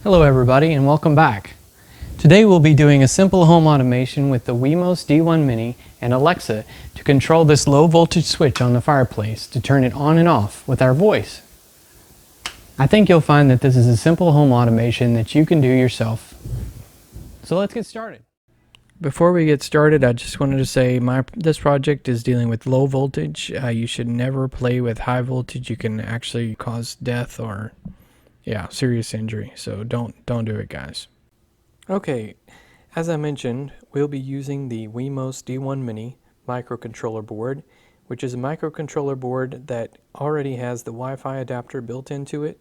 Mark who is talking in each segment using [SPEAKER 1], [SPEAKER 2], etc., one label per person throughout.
[SPEAKER 1] Hello everybody and welcome back. Today we'll be doing a simple home automation with the wemos D1 Mini and Alexa to control this low voltage switch on the fireplace to turn it on and off with our voice. I think you'll find that this is a simple home automation that you can do yourself. So let's get started. Before we get started, I just wanted to say this project is dealing with low voltage. You should never play with high voltage. You can actually cause death or serious injury. So don't do it, guys. Okay, as I mentioned, we'll be using the wemos D1 Mini microcontroller board, which is a microcontroller board that already has the Wi-Fi adapter built into it.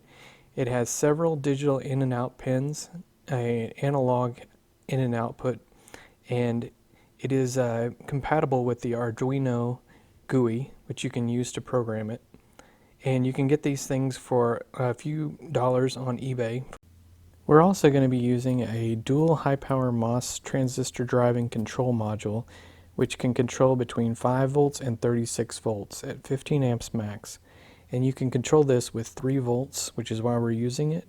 [SPEAKER 1] It has several digital in and out pins, an analog in and output, and it is compatible with the Arduino GUI, which you can use to program it. And you can get these things for a few dollars on eBay. We're also going to be using a dual high-power MOS transistor driving control module, which can control between 5 volts and 36 volts at 15 amps max. And you can control this with 3 volts, which is why we're using it.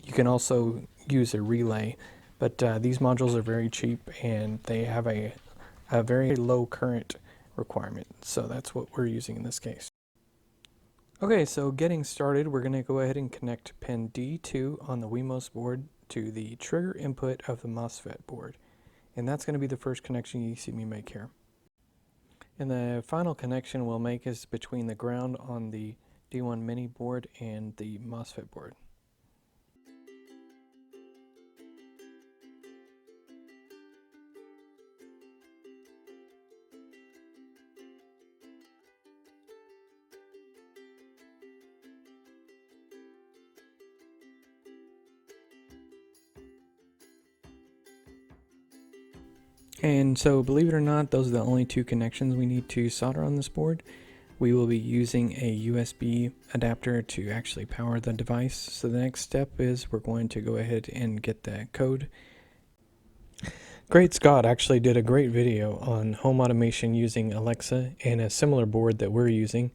[SPEAKER 1] You can also use a relay, but these modules are very cheap and they have a very low current requirement. So that's what we're using in this case. Okay, so getting started, we're going to go ahead and connect pin D2 on the wemos board to the trigger input of the MOSFET board. And that's going to be the first connection you see me make here. And the final connection we'll make is between the ground on the D1 Mini board and the MOSFET board. And so, believe it or not, those are the only two connections we need to solder on this board. We will be using a USB adapter to actually power the device. So the next step is we're going to go ahead and get the code. Great Scott actually did a great video on home automation using Alexa and a similar board that we're using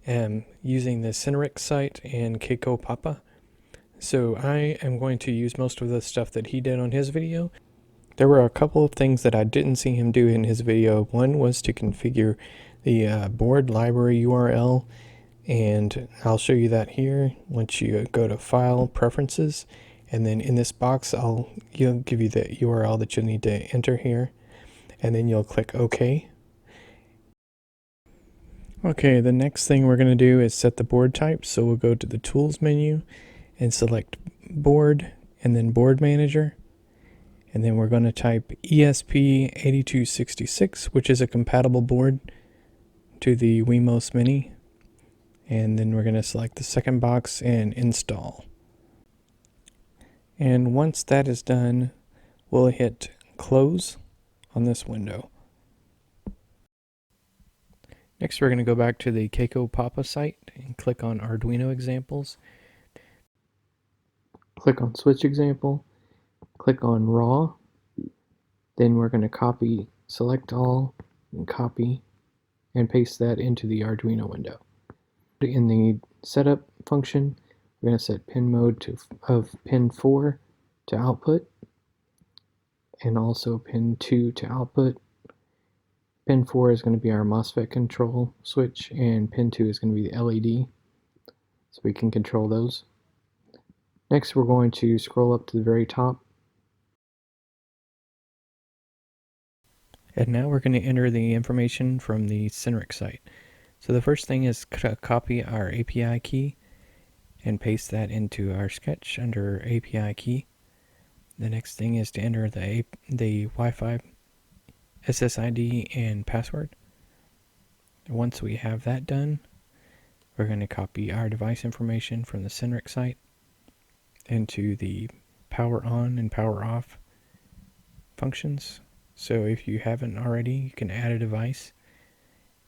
[SPEAKER 1] the Synrix site and Keiko Papa. So I am going to use most of the stuff that he did on his video. There were a couple of things that I didn't see him do in his video. One was to configure the board library URL, and I'll show you that here once you go to File, Preferences, and then in this box you'll give you the URL that you'll need to enter here, and then you'll click OK. Okay, the next thing we're going to do is set the board type, so we'll go to the Tools menu and select Board and then Board Manager. And then we're going to type ESP8266, which is a compatible board to the wemos Mini. And then we're going to select the second box and install. And once that is done, we'll hit close on this window. Next, we're going to go back to the Keiko Papa site and click on Arduino examples. Click on switch example. Click on raw, then we're going to select all, and copy, and paste that into the Arduino window. In the setup function, we're going to set pin mode of pin 4 to output, and also pin 2 to output. Pin 4 is going to be our MOSFET control switch, and pin 2 is going to be the LED, so we can control those. Next, we're going to scroll up to the very top. And now we're going to enter the information from the Synrix site. So the first thing is to copy our API key and paste that into our sketch under API key. The next thing is to enter the Wi-Fi SSID and password. Once we have that done, we're going to copy our device information from the Synrix site into the power on and power off functions. So if you haven't already, you can add a device,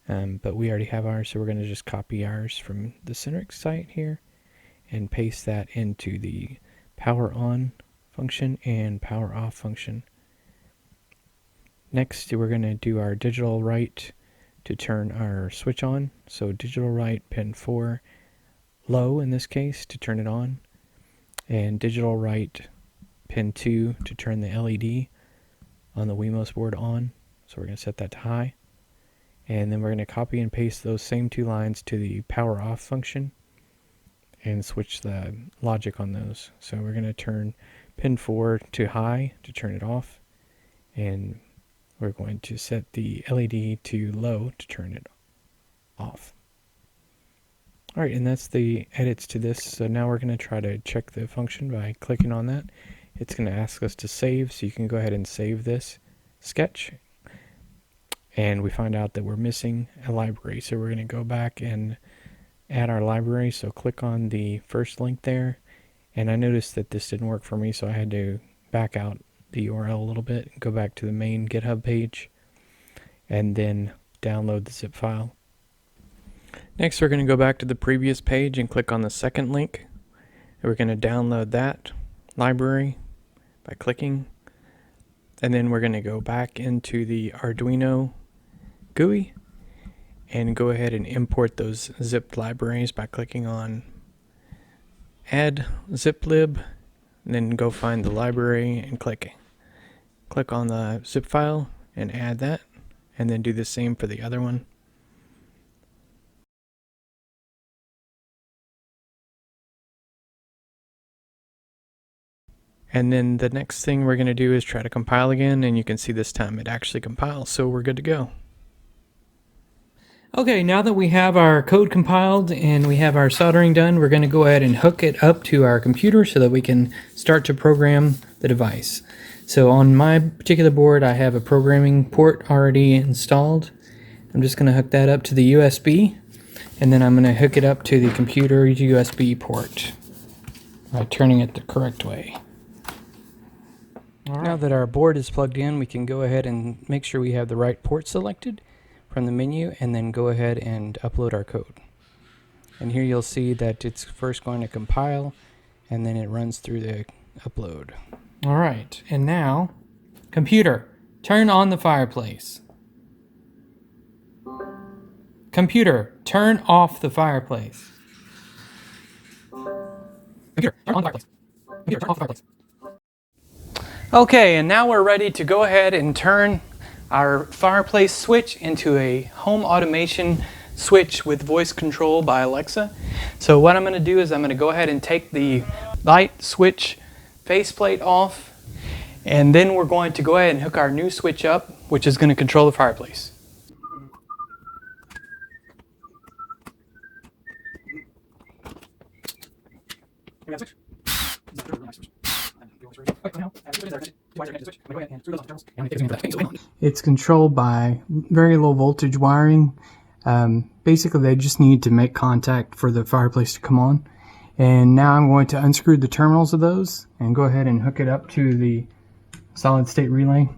[SPEAKER 1] but we already have ours, so we're going to just copy ours from the Synrix site here and paste that into the power on function and power off function. Next, we're going to do our digital write to turn our switch on. So digital write pin 4 low in this case to turn it on, and digital write pin 2 to turn the LED on the wemos board on. So we're going to set that to high. And then we're going to copy and paste those same 2 lines to the power off function and switch the logic on those. So we're going to turn pin 4 to high to turn it off, and we're going to set the LED to low to turn it off. Alright, and that's the edits to this. So now we're going to try to check the function by clicking on that. It's going to ask us to save, so you can go ahead and save this sketch. And we find out that we're missing a library, so we're going to go back and add our library. So click on the first link there, and I noticed that this didn't work for me, so I had to back out the URL a little bit and go back to the main GitHub page and then download the zip file. Next, we're going to go back to the previous page and click on the second link. We're going to download that library by clicking, and then we're going to go back into the Arduino GUI and go ahead and import those zipped libraries by clicking on add ziplib, and then go find the library and click on the zip file and add that, and then do the same for the other one. And then the next thing we're going to do is try to compile again, and you can see this time it actually compiles, so we're good to go. Okay, now that we have our code compiled and we have our soldering done, we're going to go ahead and hook it up to our computer so that we can start to program the device. So on my particular board, I have a programming port already installed. I'm just going to hook that up to the USB, and then I'm going to hook it up to the computer USB port by turning it the correct way. Now that our board is plugged in, we can go ahead and make sure we have the right port selected from the menu, and then go ahead and upload our code. And here you'll see that it's first going to compile, and then it runs through the upload. Alright, and now, computer, turn on the fireplace. Computer, turn off the fireplace. Computer, turn on the fireplace. Computer, turn off the fireplace. Okay, and now we're ready to go ahead and turn our fireplace switch into a home automation switch with voice control by Alexa. So what I'm going to do is I'm going to go ahead and take the light switch faceplate off, and then we're going to go ahead and hook our new switch up, which is going to control the fireplace. It's controlled by very low voltage wiring. Basically, they just need to make contact for the fireplace to come on. And now I'm going to unscrew the terminals of those and go ahead and hook it up to the solid state relay.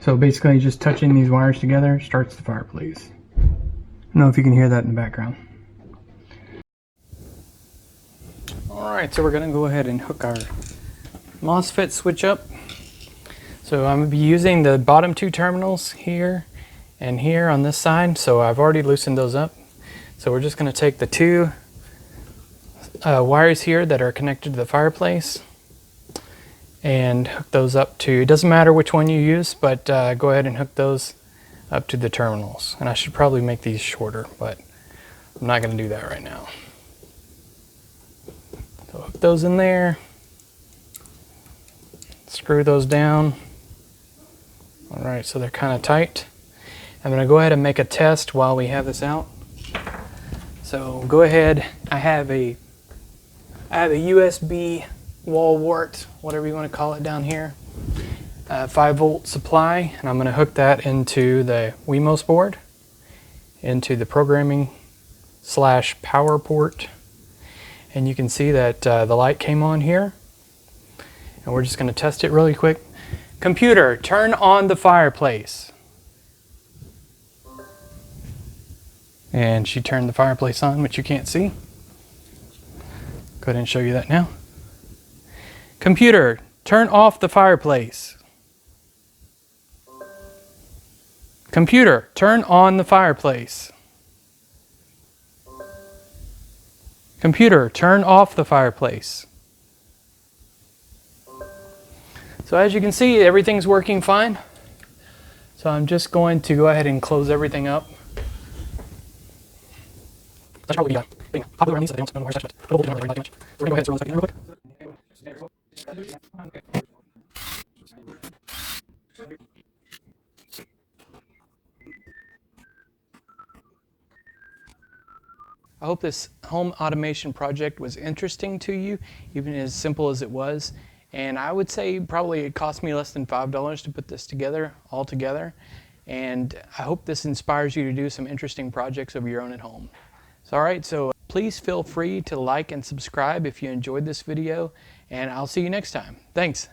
[SPEAKER 1] So basically, just touching these wires together starts the fireplace. I don't know if you can hear that in the background. Alright, so we're going to go ahead and hook our MOSFET switch up. So I'm going to be using the bottom 2 terminals here and here on this side, so I've already loosened those up. So we're just going to take the 2 wires here that are connected to the fireplace and hook those up to, it doesn't matter which one you use, but go ahead and hook those up to the terminals. And I should probably make these shorter, but I'm not going to do that right now. So hook those in there, screw those down. Alright, so they're kind of tight. I'm going to go ahead and make a test while we have this out. So go ahead, I have a USB wall wart, whatever you want to call it down here, 5-volt supply, and I'm going to hook that into the wemos board, into the programming / power port, and you can see that the light came on here, and we're just going to test it really quick. Computer, turn on the fireplace. And she turned the fireplace on, which you can't see. Go ahead and show you that now. Computer, turn off the fireplace. Computer, turn on the fireplace. Computer, turn off the fireplace. So as you can see, everything's working fine. So I'm just going to go ahead and close everything up. That's probably popular on these, so they don't spend more stuff, but we'll do much. So we're going to go ahead and throw this back in real quick. I hope this home automation project was interesting to you, even as simple as it was. And I would say probably it cost me less than $5 to put this together, all together. And I hope this inspires you to do some interesting projects of your own at home. So, all right, so please feel free to like and subscribe if you enjoyed this video, and I'll see you next time. Thanks.